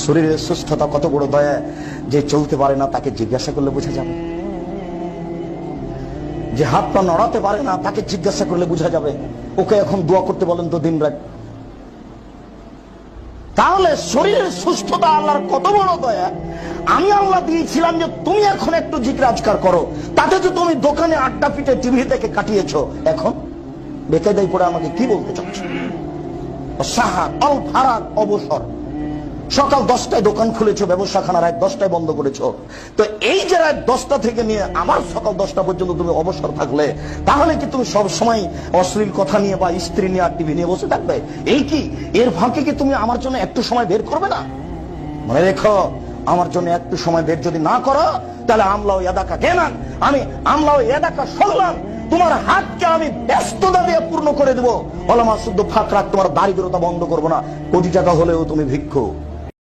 শরীরের সুস্থতা কত বড় দয়া, যে চলতে পারে না তাকে জিজ্ঞাসা করলে বোঝা যাবে, যে হাত পা নড়াতে পারে না তাকে জিজ্ঞাসা করলে বোঝা যাবে। ওকে এখন দোয়া করতে বলেন তো দিন রাত। তাহলে শরীরের সুস্থতা আল্লাহর কত বড় দয়া। আমি আল্লাহ দিয়েছিলাম যে তুমি এখন একটু জিকির আজকার করো, তাতে তো তুমি দোকানে আড্ডা পিটে টিভি দেখে কাটিয়েছো, এখন বেকায়দায় পড়ে আমাকে কি বলতে চাচ্ছ? সাহার অল ফারাক, অবসর। সকাল 10টায় দোকান খুলেছো, ব্যবসাখানা রাত 10টায় বন্ধ করেছো। তো এই যে রাত 10টা থেকে নিয়ে আবার সকাল 10টা পর্যন্ত তুমি অবসর থাকলে, তাহলে কি তুমি সব সময় অশ্লীল কথা নিয়ে বা স্ত্রী নিয়ে আর টিভি নিয়ে বসে থাকবে? এই কি এর ফাঁকে কি তুমি আমার জন্য একটু সময় বের করবে না? মনে রেখো, আমার জন্য একটু সময় বের যদি না করো, তাহলে আমলাও ইয়াদাকা কেনান, আমি আমলাও ইয়াদাকা শুনলাম, তোমার হাতকে আমি ব্যস্ততা দিয়ে পূর্ণ করে দেবো। ওলামা শুদ্ধ ফাঁক রাখ, তোমার দারিদ্রতা বন্ধ করবো না। কোটি টাকা হলেও তুমি ভিক্ষু।